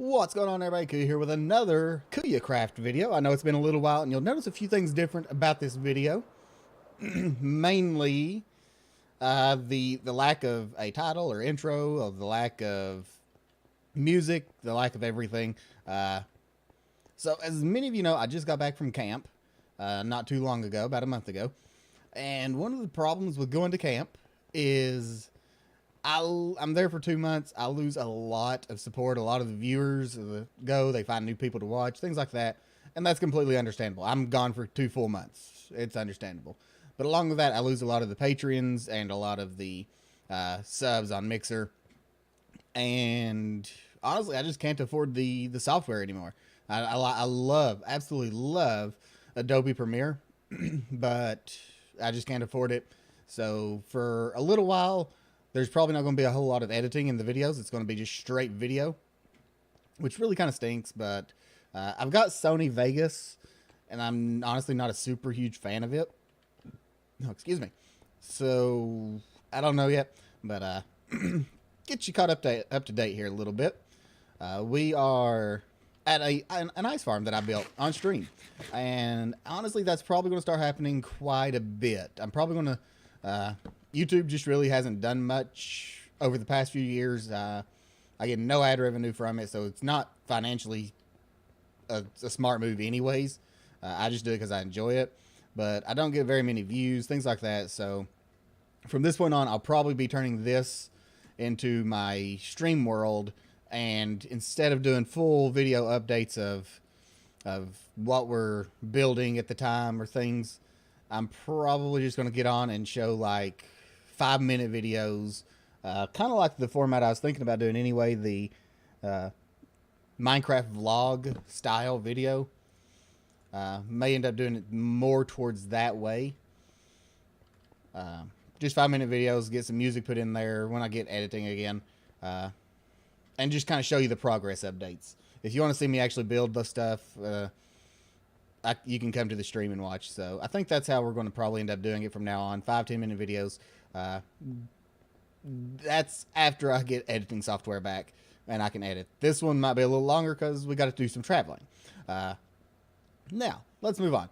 What's going on, everybody? Kuya here with another KuyaCraft video. I know it's been a little while, and you'll notice a few things different about this video. Mainly, the lack of a title or intro, of the lack of music, the lack of everything. So, as many of you know, I just got back from camp not too long ago, about a month ago. And one of the problems with going to camp is I'm there for 2 months. I lose a lot of support. A lot of the viewers go, they find new people to watch, things like that. And that's completely understandable. I'm gone for 2 full months. It's understandable. But along with that, I lose a lot of the Patreons and a lot of the subs on Mixer. And honestly, I just can't afford the software anymore. I absolutely love Adobe Premiere, but I just can't afford it. So for a little while, there's probably not going to be a whole lot of editing in the videos. It's going to be just straight video, which really kind of stinks. But I've got Sony Vegas, and I'm honestly not a super huge fan of it. No, excuse me. So I don't know yet, but get you caught up to date here a little bit. We are at an ice farm that I built on stream, and honestly, that's probably going to start happening quite a bit. I'm probably going to. YouTube just really hasn't done much over the past few years. I get no ad revenue from it, so it's not financially a smart move anyways. I just do it because I enjoy it, but I don't get very many views, things like that. So from this point on, I'll probably be turning this into my stream world, and instead of doing full video updates of what we're building at the time or things, I'm probably just going to get on and show like 5-minute videos, kind of like the format I was thinking about doing anyway, the Minecraft vlog style video. May end up doing it more towards that way. Just 5-minute videos, get some music put in there when I get editing again, and just kind of show you the progress updates. If you want to see me actually build the stuff, you can come to the stream and watch. So I think that's how we're going to probably end up doing it from now on. 5-10 minute videos. That's after I get editing software back and I can edit. This one might be a little longer because we got to do some traveling. Now let's move on.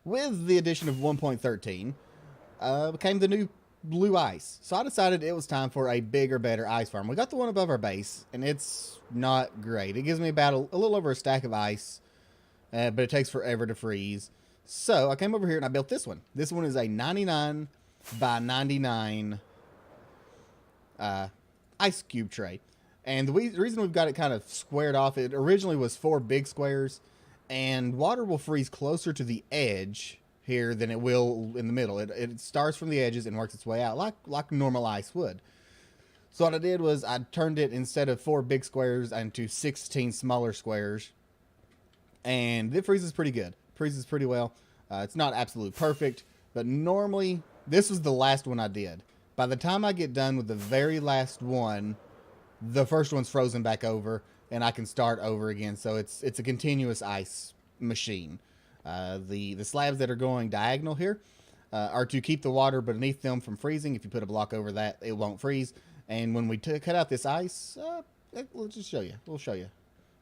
With the addition of 1.13 came the new blue ice. So I decided it was time for a bigger, better ice farm. We got the one above our base, and it's not great. It gives me about a little over a stack of ice. But it takes forever to freeze. So I came over here and I built this one. This one is a 99 by 99 ice cube tray. And the reason we've got it kind of squared off, it originally was 4 big squares. And water will freeze closer to the edge here than it will in the middle. It starts from the edges and works its way out like normal ice would. So what I did was I turned it, instead of 4 big squares, into 16 smaller squares. And it freezes pretty good. Freezes pretty well. It's not absolutely perfect, but normally this was the last one I did. By the time I get done with the very last one, the first one's frozen back over, and I can start over again. So it's a continuous ice machine. The slabs that are going diagonal here are to keep the water beneath them from freezing. If you put a block over that, it won't freeze. And when we cut out this ice, let's just show you. We'll show you.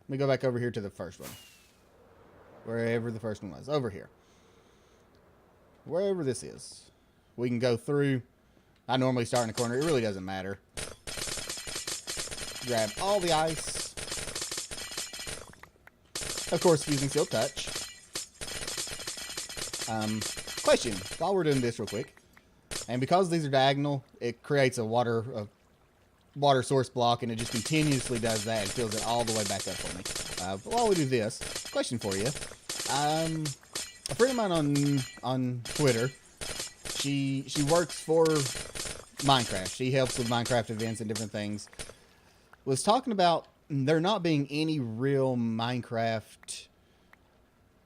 Let me go back over here to the first one. Wherever the first one was. Over here. Wherever this is. We can go through. I normally start in the corner. It really doesn't matter. Grab all the ice. Of course, using Silk Touch. Question. While we're doing this real quick. And because these are diagonal, it creates a water source block, and it just continuously does that and fills it all the way back up for me. But while we do this, question for you. A friend of mine on Twitter, she works for Minecraft. She helps with Minecraft events and different things. Was talking about there not being any real Minecraft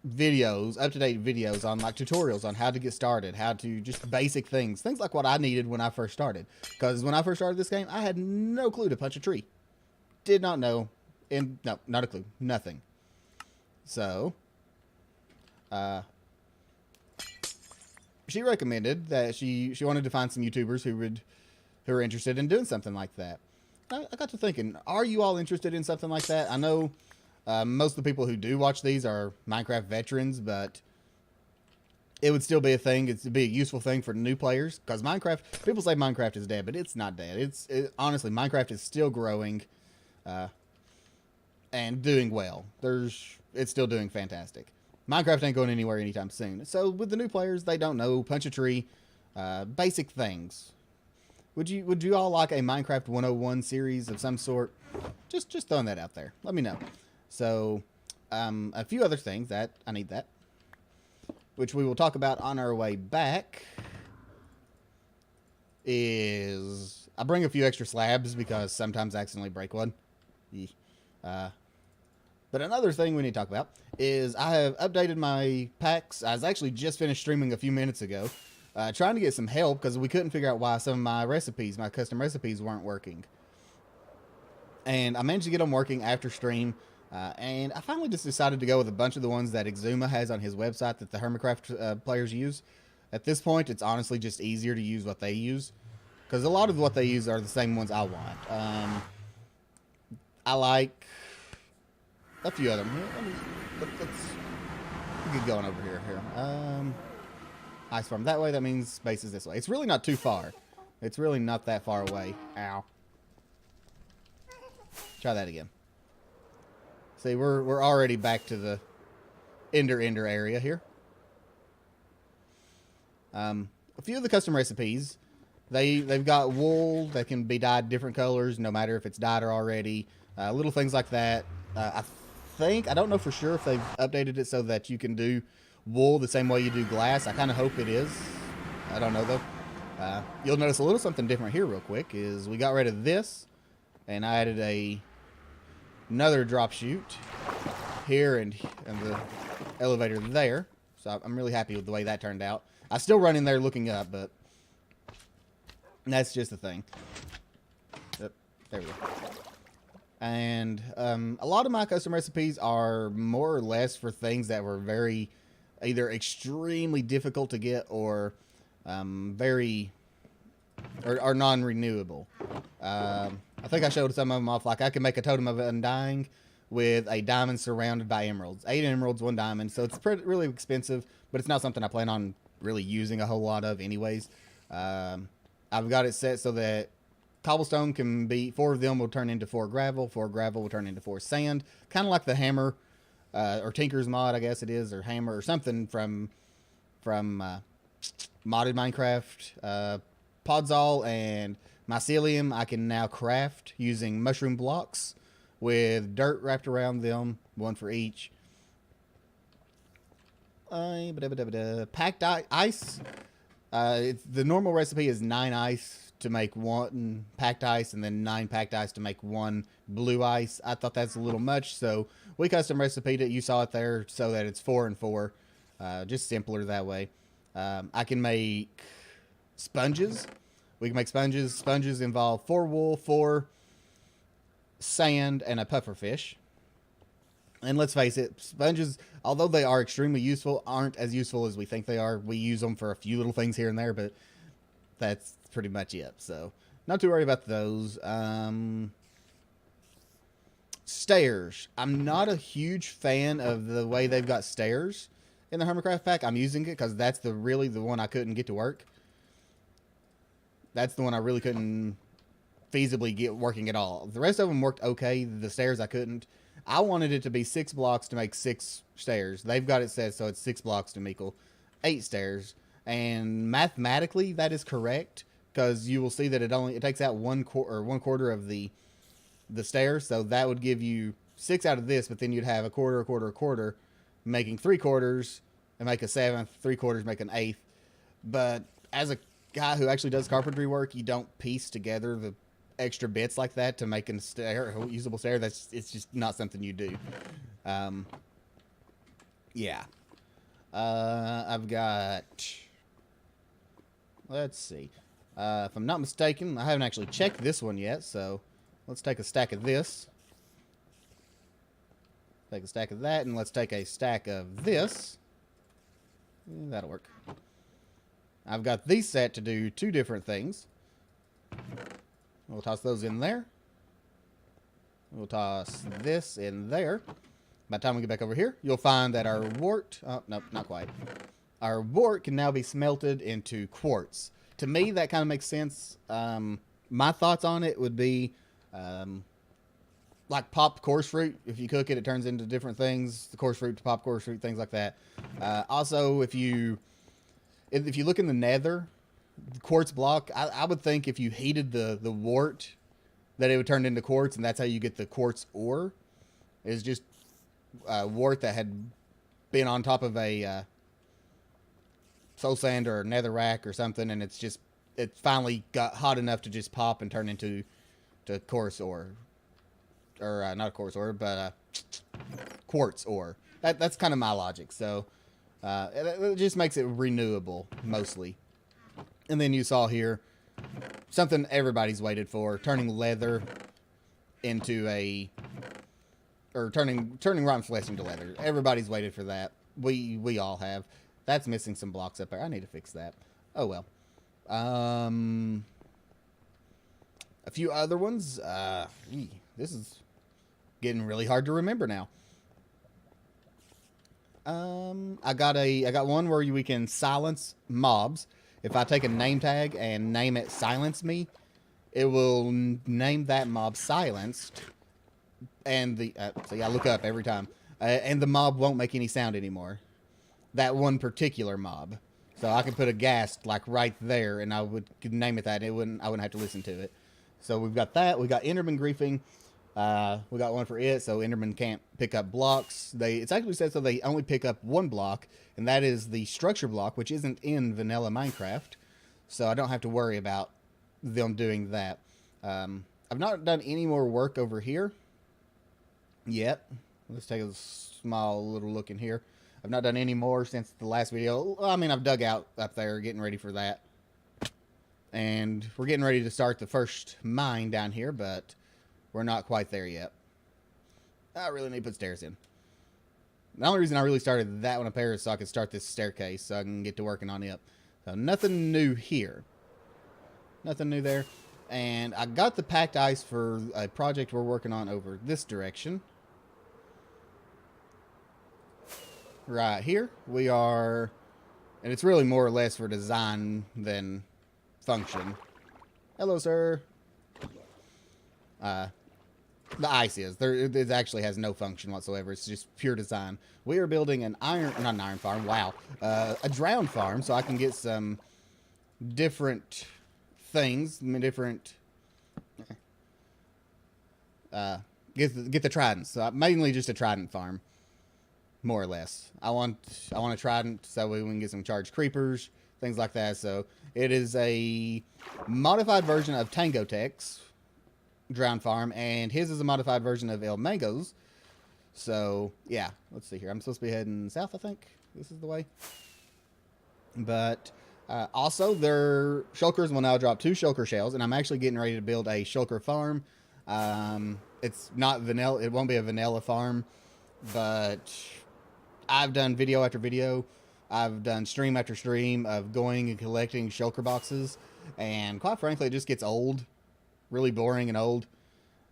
videos, up-to-date videos on like tutorials on how to get started, how to just basic things like what I needed when I first started. Because when I first started this game, I had no clue to punch a tree. Did not know. And no, not a clue. Nothing. So, she recommended that she wanted to find some YouTubers who were interested in doing something like that. I got to thinking, are you all interested in something like that? I know most of the people who do watch these are Minecraft veterans, but it would still be a thing. It'd be a useful thing for new players, because Minecraft, people say Minecraft is dead, but it's not dead. Honestly, Minecraft is still growing and doing well. It's still doing fantastic. Minecraft ain't going anywhere anytime soon. So with the new players, they don't know, punch a tree, basic things. Would you all like a Minecraft 101 series of some sort? Just throwing that out there. Let me know. So, a few other things that I need that, which we will talk about on our way back, is I bring a few extra slabs because sometimes I accidentally break one. But another thing we need to talk about is I have updated my packs. I was actually just finished streaming a few minutes ago, trying to get some help because we couldn't figure out why some of my recipes, my custom recipes, weren't working. And I managed to get them working after stream. And I finally just decided to go with a bunch of the ones that Exuma has on his website that the Hermitcraft players use. At this point, it's honestly just easier to use what they use, because a lot of what they use are the same ones I want. I like a few of them. Let's get going over here. Ice farm that way. That means space is this way. It's really not too far. It's really not that far away. Ow. Try that again. See, we're already back to the Ender area here. A few of the custom recipes, they've got wool that can be dyed different colors, no matter if it's dyed or already. Little things like that. I don't know for sure if they've updated it so that you can do wool the same way you do glass. I kind of hope it is. I don't know though. You'll notice a little something different here real quick is we got rid of this and I added another drop chute here and the elevator there. So I'm really happy with the way that turned out. I still run in there looking up, but that's just the thing. Yep, there we go. And a lot of my custom recipes are more or less for things that were either extremely difficult to get or are non-renewable. I think I showed some of them off. Like I can make a totem of undying with a diamond surrounded by emeralds. 8 emeralds, 1 diamond. So it's really expensive, but it's not something I plan on really using a whole lot of anyways. I've got it set so that cobblestone can be 4 of them will turn into 4 gravel. 4 gravel will turn into 4 sand. Kind of like the hammer or Tinker's mod, I guess it is, or hammer or something from modded Minecraft. Podzol and mycelium I can now craft using mushroom blocks with dirt wrapped around them, 1 for each. Packed ice. The normal recipe is 9 ice to make 1 packed ice and then 9 packed ice to make 1 blue ice. I thought that's a little much, so we custom recipe'd it. You saw it there so that it's 4 and 4. Just simpler that way. I can make sponges. We can make sponges. Sponges involve 4 wool, 4 sand, and a pufferfish. And let's face it, sponges, although they are extremely useful, aren't as useful as we think they are. We use them for a few little things here and there, but that's pretty much it. So, not too worried about those. Stairs. I'm not a huge fan of the way they've got stairs in the Hermitcraft pack. I'm using it because that's really the one I couldn't get to work. That's the one I really couldn't feasibly get working at all. The rest of them worked okay. The stairs I couldn't. I wanted it to be 6 blocks to make 6 stairs. They've got it set so it's 6 blocks to equal 8 stairs. And mathematically, that is correct because you will see that it takes out 1/4 of the stairs. So that would give you 6 out of this, but then you'd have a quarter, making 3/4 and make a 7th, 3/4 make an 1/8. But as a guy who actually does carpentry work, you don't piece together the extra bits like that to make a usable stair. It's just not something you do. Yeah. I've got, let's see. If I'm not mistaken, I haven't actually checked this one yet, so let's take a stack of this. Take a stack of that, and let's take a stack of this. That'll work. I've got these set to do 2 different things. We'll toss those in there. We'll toss this in there. By the time we get back over here, you'll find that our wart... Oh, nope, not quite. Our wart can now be smelted into quartz. To me, that kind of makes sense. My thoughts on it would be... like popped coarse fruit. If you cook it, it turns into different things. The coarse fruit to pop coarse fruit, things like that. Also, if you look in the nether, the quartz block, I would think if you heated the wart, that it would turn into quartz, and that's how you get the quartz ore. It's just wart that had been on top of a soul sand or nether rack or something, and it finally got hot enough to just pop and turn into coarse ore. Or not coarse ore, but quartz ore. That's kind of my logic. So it just makes it renewable, mostly. And then you saw here something everybody's waited for, turning leather into turning rotten flesh into leather. Everybody's waited for that. We all have. That's missing some blocks up there. I need to fix that. Oh well. A few other ones. This is getting really hard to remember now. I got one where we can silence mobs. If I take a name tag and name it silence me, it will name that mob silenced. And see, I look up every time. And the mob won't make any sound anymore. That one particular mob. So I could put a ghast like right there, and I could name it that. I wouldn't have to listen to it. So we've got that. We got Enderman griefing. We got one for it, so Enderman can't pick up blocks. It's actually said so they only pick up one block, and that is the structure block, which isn't in vanilla Minecraft. So I don't have to worry about them doing that. I've not done any more work over here yet. Let's take a small little look in here. I've not done any more since the last video. I mean, I've dug out up there, getting ready for that. And we're getting ready to start the first mine down here, but we're not quite there yet. I really need to put stairs in. The only reason I really started that one up there is so I could start this staircase so I can get to working on it. So nothing new here. Nothing new there. And I got the packed ice for a project we're working on over this direction. Right here. We are... And it's really more or less for design than function. Hello, sir. The ice is. It actually has no function whatsoever. It's just pure design. We are building not an iron farm, wow. A drown farm, so I can get some different things, get the tridents. So mainly just a trident farm, more or less. I want a trident so we can get some charged creepers, things like that. So it is a modified version of Tango Tech's drown farm, and his is a modified version of El Mango's. So yeah, let's see here. I'm supposed to be heading south, I think. This is the way. But also, their shulkers will now drop 2 shulker shells, and I'm actually getting ready to build a shulker farm. It's not vanilla. It won't be a vanilla farm, but I've done video after video. I've done stream after stream of going and collecting shulker boxes, and quite frankly, it just gets old. Really boring and old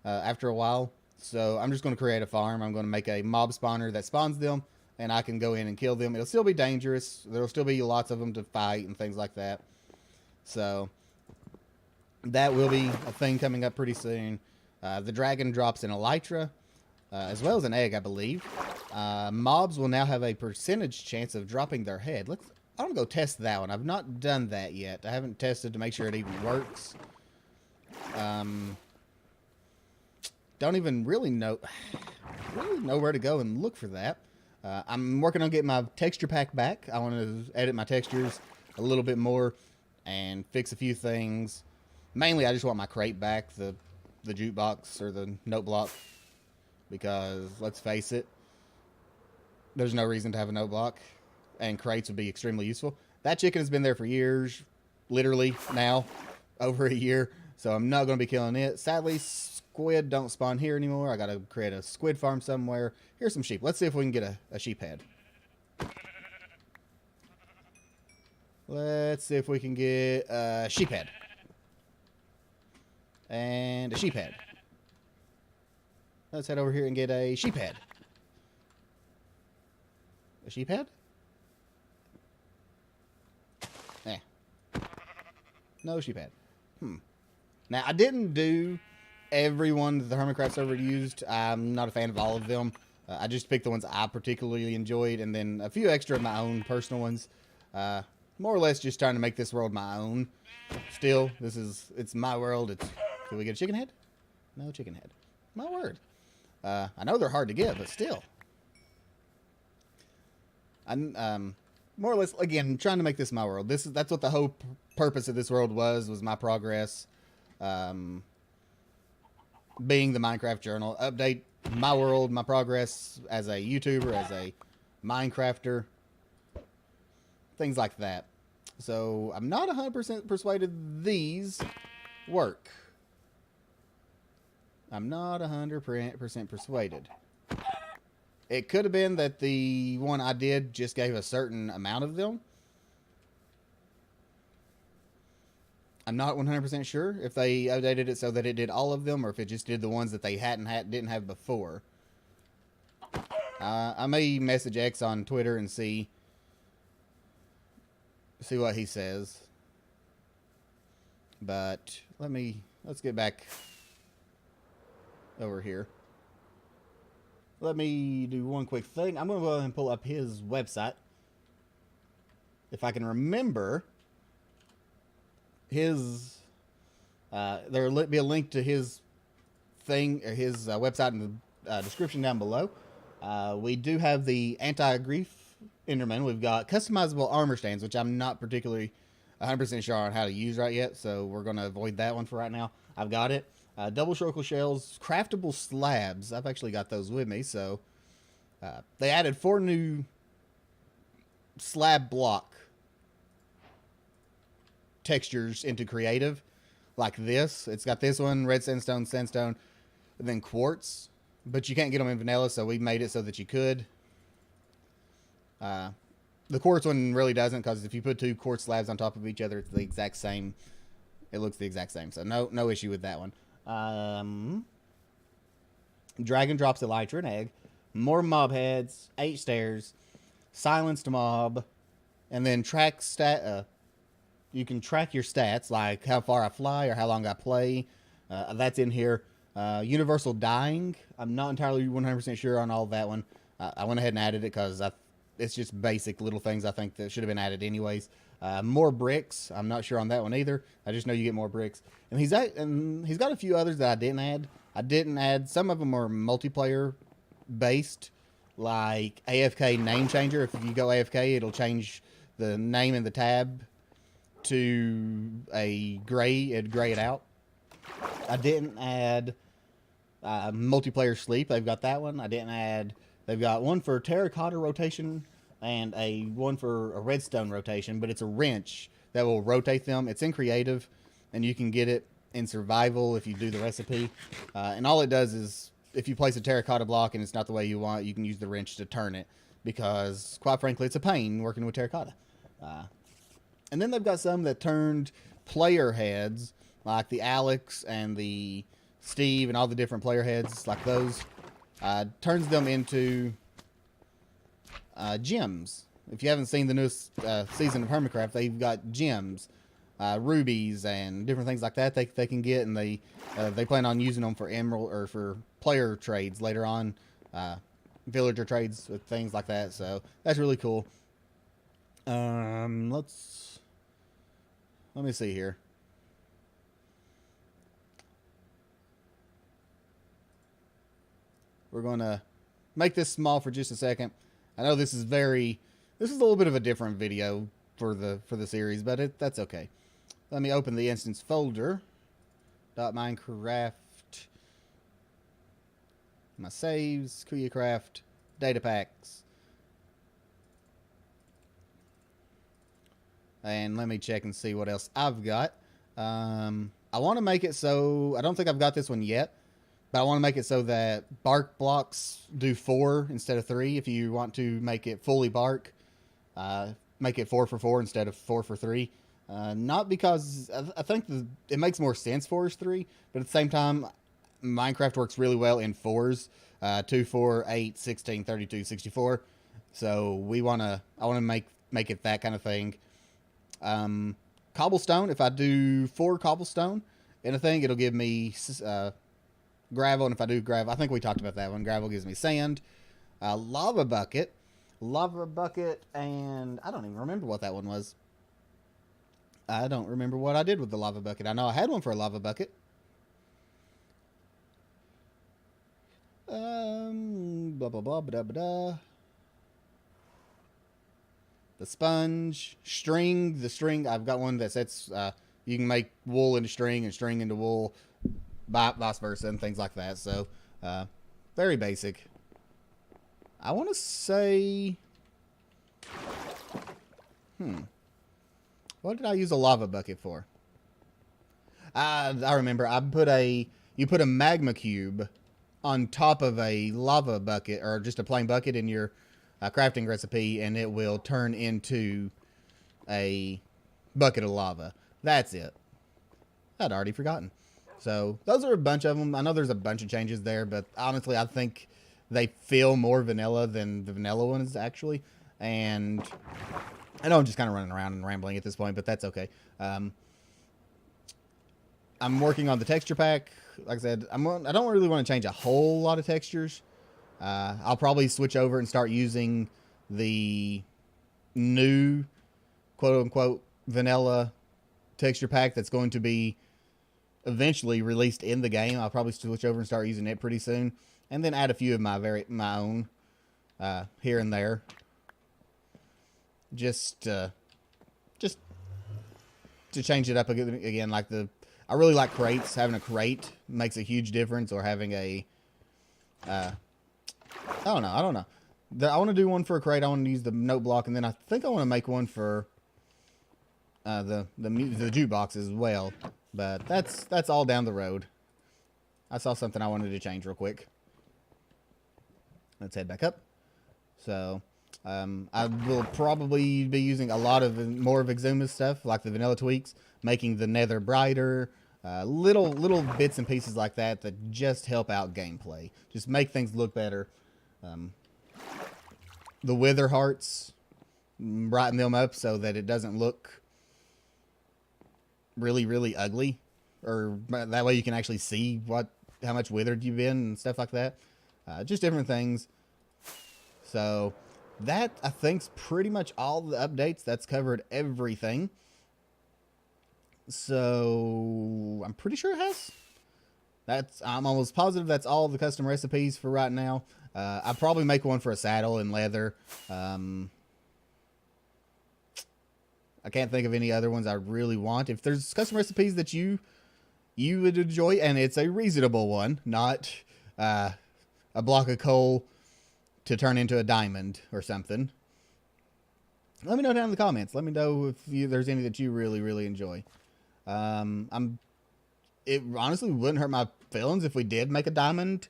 after a while. So I'm just going to create a farm. I'm going to make a mob spawner that spawns them, and I can go in and kill them. It'll still be dangerous. There'll still be lots of them to fight and things like that. So that will be a thing coming up pretty soon. The dragon drops an elytra, as well as an egg, I believe. Mobs will now have a percentage chance of dropping their head. I'm going to go test that one. I've not done that yet. I haven't tested to make sure it even works. Don't even really know where to go and look for that. I'm working on getting my texture pack back. I want to edit my textures a little bit more and fix a few things. Mainly, I just want my crate back, the jukebox or the note block, because let's face it, there's no reason to have a note block, and crates would be extremely useful. That chicken has been there for years, literally now, over a year. So I'm not going to be killing it. Sadly, squid don't spawn here anymore. I got to create a squid farm somewhere. Here's some sheep. Let's see if we can get a sheep head. Let's see if we can get a sheep head. And a sheep head. Let's head over here and get a sheep head. A sheep head? Eh. No sheep head. Now, I didn't do every one that the Hermitcraft server used. I'm not a fan of all of them. I just picked the ones I particularly enjoyed, and then a few extra of my own personal ones. More or less just trying to make this world my own. Still, it's my world. Can we get a chicken head? No chicken head. My word. I know they're hard to get, but still. I'm more or less, again, trying to make this my world. That's what the whole purpose of this world was my progress. Being the Minecraft journal, update my world, my progress as a YouTuber, as a Minecrafter, things like that. So I'm not 100% persuaded these work. I'm not 100% persuaded. It could have been that the one I did just gave a certain amount of them. I'm not 100% sure if they updated it so that it did all of them, or if it just did the ones that they didn't have before. I may message X on Twitter and see what he says. But let's get back over here. Let me do one quick thing. I'm going to go ahead and pull up his website. If I can remember, there'll be a link to his thing, or his website in the description down below. We do have the anti-grief Enderman. We've got customizable armor stands, which I'm not particularly 100% sure on how to use right yet, so we're going to avoid that one for right now. I've got it. Double shuriken shells, craftable slabs. I've actually got those with me, so they added 4 new slab block textures into creative, like this. It's got this one, red sandstone, sandstone, and then quartz, but you can't get them in vanilla, so we made it so that you could. The quartz one really doesn't, because if you put 2 quartz slabs on top of each other, it's the exact same. It looks the exact same, so no issue with that one. Dragon drops elytra, an egg, more mob heads, 8 stairs, silenced mob, and then you can track your stats, like how far I fly or how long I play. That's in here. Universal dying. I'm not entirely 100% sure on all of that one. I went ahead and added it because it's just basic little things I think that should have been added anyways. More bricks. I'm not sure on that one either. I just know you get more bricks. And he's got a few others that I didn't add. Some of them are multiplayer based, like AFK name changer. If you go AFK, it'll change the name in the tab to a gray. It'd gray it out. I didn't add multiplayer sleep. They've got that one. They've got one for terracotta rotation and one for a redstone rotation, but it's a wrench that will rotate them. It's in creative, and you can get it in survival if you do the recipe. And all it does is, if you place a terracotta block and it's not the way you want, you can use the wrench to turn it, because quite frankly, it's a pain working with terracotta. And then they've got some that turned player heads, like the Alex and the Steve and all the different player heads, like those. Turns them into gems. If you haven't seen the newest season of Hermitcraft, they've got gems, rubies, and different things like that they can get, and they plan on using them for emerald or for player trades later on, villager trades with things like that. So that's really cool. Let me see here. We're going to make this small for just a second. I know this is a little bit of a different video for the series, but that's okay. Let me open the instance folder. .minecraft. My saves, KuyaCraft, data packs. And let me check and see what else I've got. I want to make it so, I don't think I've got this one yet, but I want to make it so that bark blocks do 4 instead of 3. If you want to make it fully bark, make it 4 for 4 instead of 4 for 3. Not because I think it makes more sense 4 is 3, but at the same time, Minecraft works really well in 4s, 2, 4, 8, 16, 32, 64. So I want to make it that kind of thing. Cobblestone, if I do 4 cobblestone in a thing, it'll give me gravel, and if I do gravel, I think we talked about that one. Gravel gives me sand. Lava bucket, and I don't even remember what that one was. I don't remember what I did with the lava bucket. I know I had one for a lava bucket. Blah blah blah blah blah. The sponge, string. The string. I've got one that sets. You can make wool into string and string into wool, vice versa, and things like that. So, very basic. I want to say, what did I use a lava bucket for? I remember. You put a magma cube on top of a lava bucket, or just a plain bucket in your crafting recipe, and it will turn into a bucket of lava. That's it. I'd already forgotten. So those are a bunch of them. I know there's a bunch of changes there, but honestly, I think they feel more vanilla than the vanilla ones actually. And I know I'm just kind of running around and rambling at this point, but that's okay. I'm working on the texture pack. Like I said, I don't really want to change a whole lot of textures. I'll probably switch over and start using the new quote-unquote vanilla texture pack that's going to be eventually released in the game. I'll probably switch over and start using it pretty soon, and then add a few of my own here and there, just to change it up again. Like I really like crates. Having a crate makes a huge difference, or having a I don't know. I want to do one for a crate. I want to use the note block, and then I think I want to make one for the jukebox as well. But that's all down the road. I saw something I wanted to change real quick. Let's head back up. So I will probably be using a lot of more of Xenyx stuff, like the vanilla tweaks, making the nether brighter, little bits and pieces like that just help out gameplay, just make things look better. The wither hearts, brighten them up so that it doesn't look really ugly, or that way you can actually see how much withered you've been and stuff like that. Just different things. So that, I think's pretty much all the updates. That's covered everything. So I'm pretty sure it has. I'm almost positive that's all the custom recipes for right now. I'll probably make one for a saddle in leather. I can't think of any other ones I really want. If there's custom recipes that you would enjoy, and it's a reasonable one, not a block of coal to turn into a diamond or something, let me know down in the comments. Let me know if there's any that you really enjoy. It honestly wouldn't hurt my feelings if we did make a diamond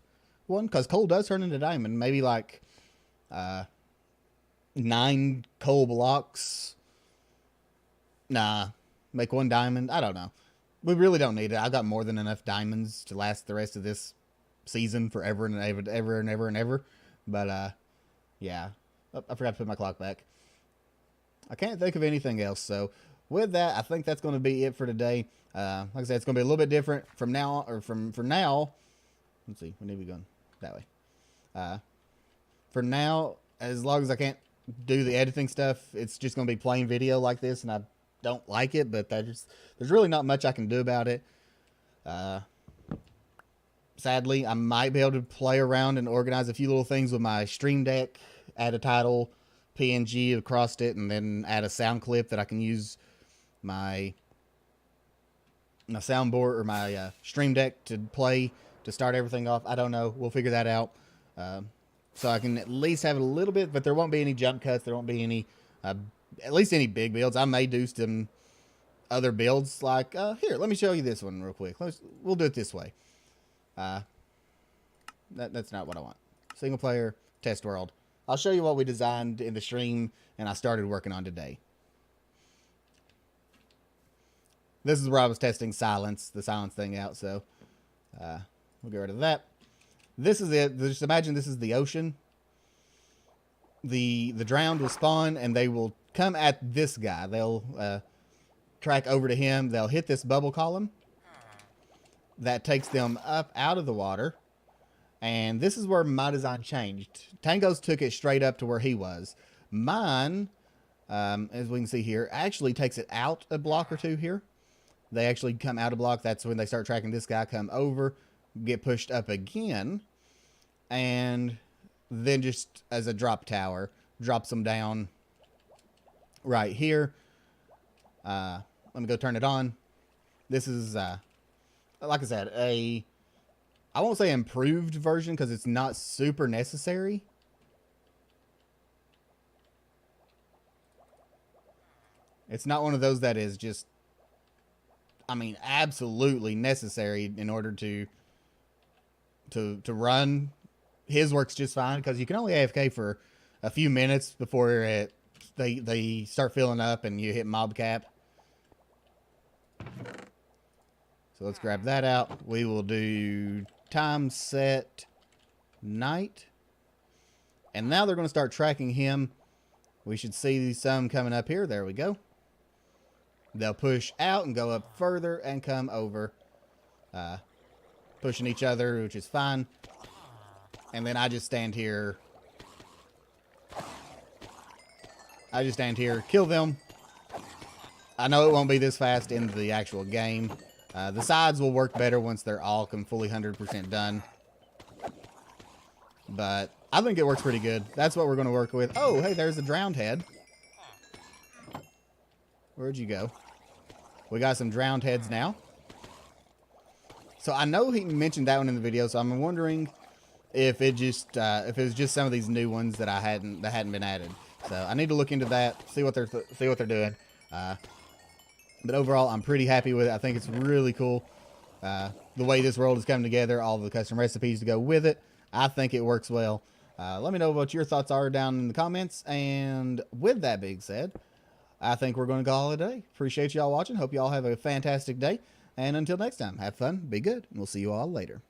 one, because coal does turn into diamond. Maybe like 9 coal blocks. Nah, make 1 diamond. I don't know. We really don't need it. I've got more than enough diamonds to last the rest of this season forever and ever. But yeah. Oh, I forgot to put my clock back. I can't think of anything else. So with that, I think that's going to be it for today. Like I said, it's going to be a little bit different from now, or from now. Let's see, when are we going? That way. For now, as long as I can't do the editing stuff, it's just going to be plain video like this, and I don't like it, but there's really not much I can do about it. Sadly, I might be able to play around and organize a few little things with my Stream Deck, add a title PNG across it, and then add a sound clip that I can use my soundboard or my Stream Deck to play to start everything off. I don't know. We'll figure that out. So I can at least have it a little bit, but there won't be any jump cuts. There won't be any, at least any big builds. I may do some other builds like, here, let me show you this one real quick. We'll do it this way. That's not what I want. Single player, test world. I'll show you what we designed in the stream and I started working on today. This is where I was testing the silence thing out. So, We'll get rid of that. This is it. Just imagine this is the ocean. The drowned will spawn, and they will come at this guy. They'll track over to him. They'll hit this bubble column. That takes them up out of the water. And this is where my design changed. Tango's took it straight up to where he was. Mine, as we can see here, actually takes it out a block or two here. They actually come out a block. That's when they start tracking this guy, come over, get pushed up again, and then just as a drop tower, drops them down right here. Let me go turn it on. This is, like I said, I won't say improved version because it's not super necessary. It's not one of those that is just, I mean, absolutely necessary in order to run. His works just fine because you can only AFK for a few minutes before they start filling up and you hit mob cap. So let's grab that out. We will do time set night. And now they're going to start tracking him. We should see some coming up here. There we go. They'll push out and go up further and come over. Pushing each other, which is fine. And then I just stand here. Kill them. I know it won't be this fast in the actual game. The sides will work better once they're all fully 100% done. But I think it works pretty good. That's what we're going to work with. Oh, hey, there's a drowned head. Where'd you go? We got some drowned heads now. So I know he mentioned that one in the video, so I'm wondering if it was just some of these new ones that hadn't been added. So I need to look into that, see what they're doing. But overall, I'm pretty happy with it. I think it's really cool. The way this world has come together, all the custom recipes to go with it. I think it works well. Let me know what your thoughts are down in the comments. And with that being said, I think we're going to call it a day. Appreciate y'all watching. Hope y'all have a fantastic day. And until next time, have fun, be good, and we'll see you all later.